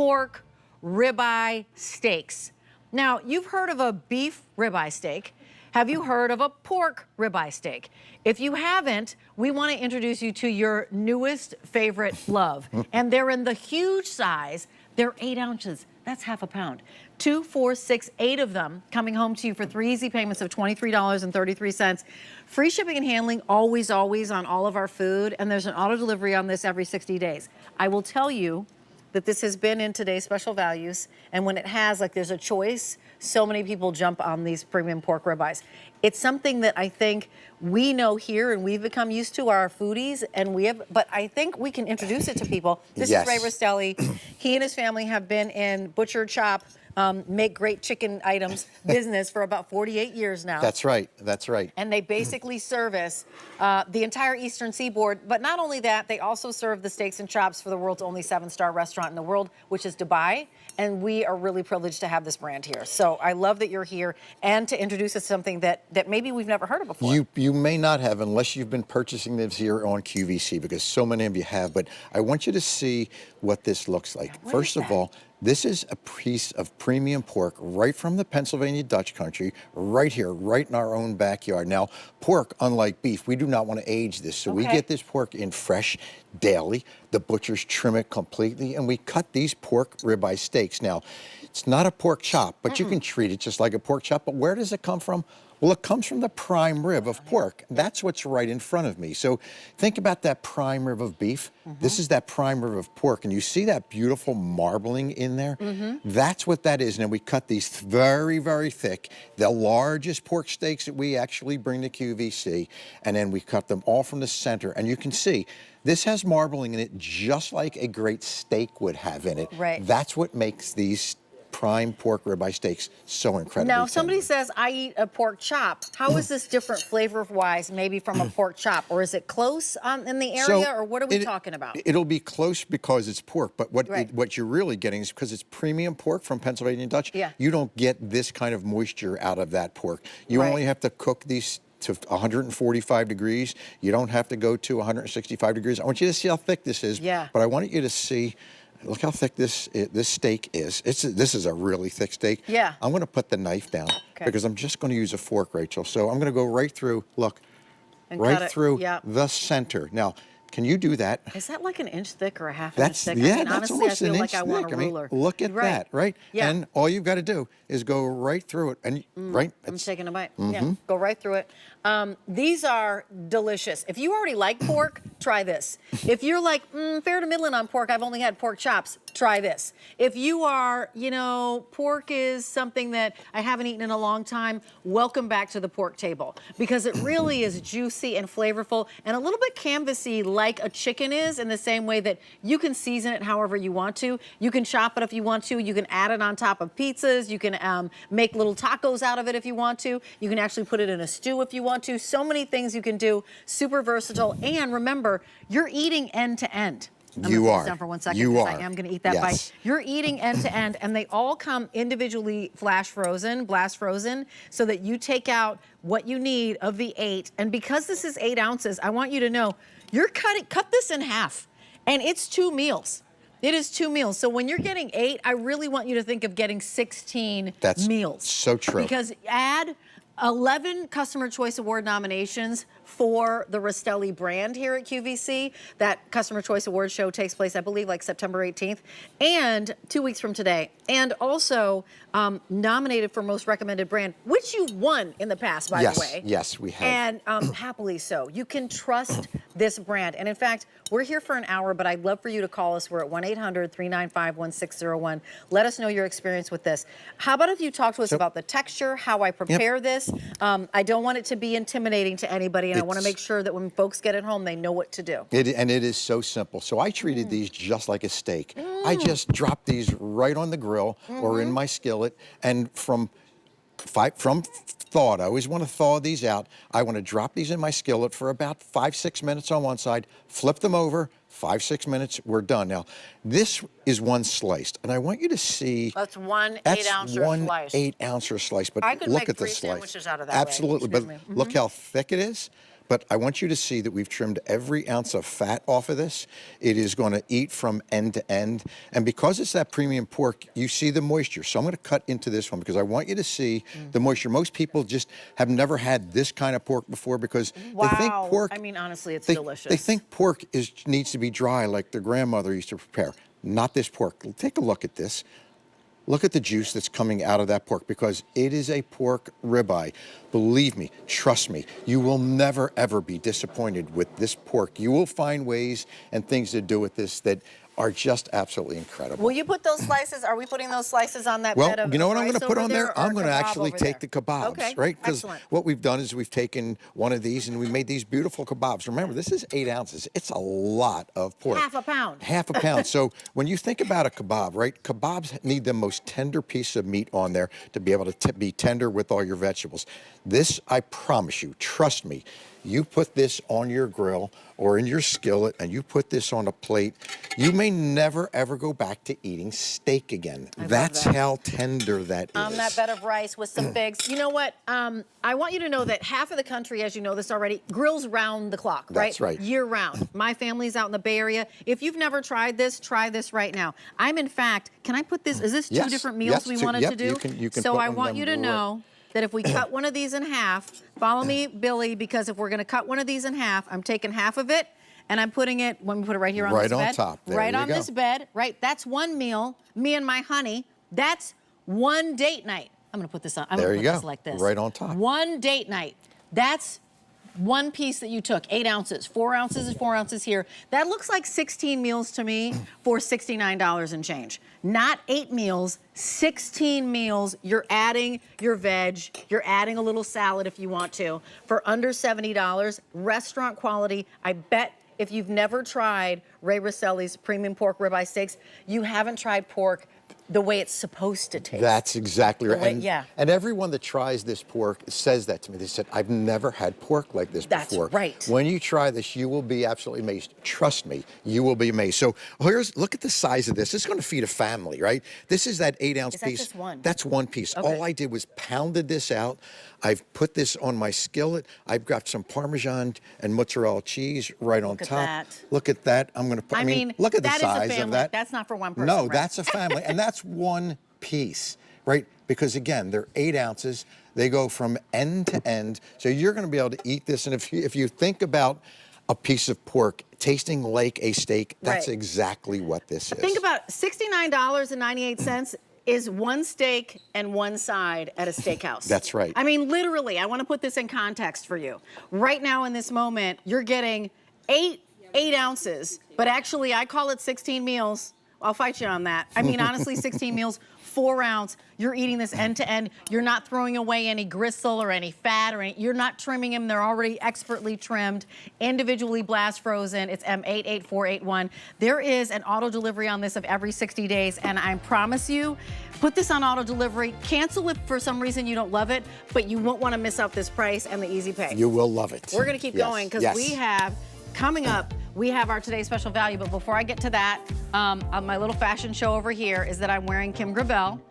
pork ribeye steaks. Now, you've heard of a beef ribeye steak. Have you heard of a pork ribeye steak? If you haven't, we want to introduce you to your newest favorite love. And they're in the huge size. They're 8 ounces. That's half a pound. 2, 4, 6, 8 of them coming home to you for 3 easy payments of $23.33. Free shipping and handling, always, always on all of our food. And there's an auto delivery on this every 60 days. I will tell you that this has been in today's special values. And when it has, like there's a choice, so many people jump on these premium pork ribeyes. It's something that I think we know here and we've become used to, our foodies, and we have, but I think we can introduce it to people. This is Ray Rastelli. He and his family have been in butcher, chop, make great chicken items business for about 48 years now. That's right, that's right. And they basically service the entire Eastern Seaboard, but not only that, they also serve the steaks and chops for the world's only 7-star restaurant in the world, which is Dubai, and we are really privileged to have this brand here. So I love that you're here and to introduce us to something that maybe we've never heard of before. You may not have unless you've been purchasing this here on QVC, because so many of you have, but I want you to see what this looks like. Yeah, First of all, this is a piece of premium pork right from the Pennsylvania Dutch country, right here, right in our own backyard. Now, pork, unlike beef, we do not want to age this, so we get this pork in fresh daily. The butchers trim it completely, and we cut these pork ribeye steaks. Now, it's not a pork chop, but you can treat it just like a pork chop. But where does it come from? Well, it comes from the prime rib of pork. That's what's right in front of me. So think about that prime rib of beef. This is that prime rib of pork. And you see that beautiful marbling in there? That's what that is. And we cut these very, very thick, the largest pork steaks that we actually bring to QVC. And then we cut them all from the center. And you can see, this has marbling in it just like a great steak would have in it. Right. That's what makes these prime pork ribeye steaks so incredible. Now, if somebody says, I eat a pork chop, how is this different flavor-wise maybe from a pork chop? Or is it close in the area, or what are we talking about? It'll be close because it's pork, but what you're really getting is because it's premium pork from Pennsylvania Dutch, you don't get this kind of moisture out of that pork. You only have to cook these to 145 degrees. You don't have to go to 165 degrees. I want you to see how thick this is, but I want you to see, look how thick this steak is. This is a really thick steak. Yeah. I'm going to put the knife down because I'm just going to use a fork, Rachel. So I'm going to go right through, look, and right through the center. Now, can you do that? Is that like an inch thick or a half inch thick? Yeah, I mean, that's honestly, almost I feel an like inch I want thick. a ruler. Look at that, right? Yeah. And all you've got to do is go right through it. And I'm taking a bite. Yeah, go right through it. These are delicious. If you already like pork, try this. If you're like, fair to middling on pork, I've only had pork chops, try this. If you are, you know, pork is something that I haven't eaten in a long time, welcome back to the pork table, because it really is juicy and flavorful and a little bit canvasy like a chicken is, in the same way that you can season it however you want to. You can chop it if you want to. You can add it on top of pizzas. You can make little tacos out of it if you want to. You can actually put it in a stew if you want to. So many things you can do. Super versatile. And remember, you're eating end to end. I'm going to put this down for 1 second because I am going to eat that bite. You're eating end to end, and they all come individually blast frozen, so that you take out what you need of the 8. And because this is 8 ounces, I want you to know you're cut this in half, and it's 2 meals. It is 2 meals. So when you're getting 8, I really want you to think of getting 16 meals. That's so true. Because add 11 Customer Choice Award nominations for the Rastelli brand here at QVC. That Customer Choice Award show takes place, I believe, like September 18th, and 2 weeks from today. And also nominated for Most Recommended Brand, which you've won in the past, by the way. Yes, we have. And happily so. You can trust this brand. And in fact, we're here for an hour, but I'd love for you to call us. We're at 1-800-395-1601. Let us know your experience with this. How about if you talk to us about the texture, how I prepare this? I don't want it to be intimidating to anybody, and I want to make sure that when folks get it home, they know what to do. And it is so simple. So I treated these just like a steak. I just dropped these right on the grill or in my skillet, and from thawed, I always want to thaw these out. I want to drop these in my skillet for about 5-6 minutes on one side, flip them over, 5-6 minutes, we're done. Now, this is one sliced, and I want you to see. That's one 8-ouncer slice. 8-ouncer slice, but I could look make at the 3 slice. sandwiches out of that. Absolutely, but look how thick it is. but I want you to see that we've trimmed every ounce of fat off of this. It is going to eat from end to end. And because it's that premium pork, you see the moisture. So I'm going to cut into this one because I want you to see the moisture. Most people just have never had this kind of pork before because they think pork... I mean, honestly, it's delicious. They think pork needs to be dry like their grandmother used to prepare. Not this pork. Take a look at this. Look at the juice that's coming out of that pork because it is a pork ribeye. Believe me, trust me, you will never, ever be disappointed with this pork. You will find ways and things to do with this that are just absolutely incredible. Will you put those slices? Are we putting those slices on that well, bed of you know what I'm rice going to put over on there? I'm going to actually take the kebabs, Okay, right? Because excellent. what we've done is we've taken one of these and we made these beautiful kebabs. Remember, this is 8 ounces. It's a lot of pork. Half a pound. Half a pound. So when you think about a kebab, right, kebabs need the most tender piece of meat on there to be able to be tender with all your vegetables. This, I promise you, trust me, you put this on your grill or in your skillet and you put this on a plate, you may never, ever go back to eating steak again. That's how tender that is. On that bed of rice with some figs. You know what? I want you to know that half of the country, as you know this already, grills round the clock, right? That's right. Year round. My family's out in the Bay Area. If you've never tried this, try this right now. I'm, in fact, can I put this, is this two different meals we wanted to do? You can so put I want you to know that if we cut one of these in half, follow me, Billy, because if we're going to cut one of these in half, I'm taking half of it and I'm putting it, when we put it right here on this bed. Right on top. Right on this bed, right? That's one meal, me and my honey. That's one date night. I'm going to put this on. I'm going to put this like this. Right on top. One date night. That's one piece that you took, 8 ounces. 4 ounces is 4 ounces here. That looks like 16 meals to me for $69 and change. Not 8 meals, 16 meals. You're adding your veg. You're adding a little salad if you want to. For under $70, restaurant quality. I bet if you've never tried Ray Rastelli's premium pork ribeye steaks, you haven't tried pork the way it's supposed to taste. That's exactly right. Way, and everyone that tries this pork says that to me. They said, I've never had pork like this before. That's right. When you try this, you will be absolutely amazed. Trust me, you will be amazed. So look at the size of this. It's going to feed a family, right? This is that 8-ounce piece. Just one? That's one piece. Okay. All I did was pounded this out. I've put this on my skillet. I've got some Parmesan and mozzarella cheese right on top. Look at that. Look at that. I'm going to put, I mean, look at the size of that. That's not for one person. No, right? that's a family. And that's one piece, right? Because again, they're 8 ounces. They go from end to end. So you're going to be able to eat this. And if you think about a piece of pork tasting like a steak, that's exactly what this is. Think about $69.98 is one steak and one side at a steakhouse. That's right. I mean, literally, I want to put this in context for you. Right now in this moment, you're getting 8 ounces, but actually I call it 16 meals. I'll fight you on that. I mean, honestly, 16 meals, 4 ounce. You're eating this end to end. You're not throwing away any gristle or any fat or you're not trimming them. They're already expertly trimmed, individually blast frozen. It's M88481. There is an auto delivery on this of every 60 days, and I promise you, put this on auto delivery. Cancel if for some reason you don't love it, but you won't want to miss out this price and the easy pay. You will love it. We're going to keep going because we have, coming up, we have our today's special value. But before I get to that, on my little fashion show over here is that I'm wearing Kim Gravel.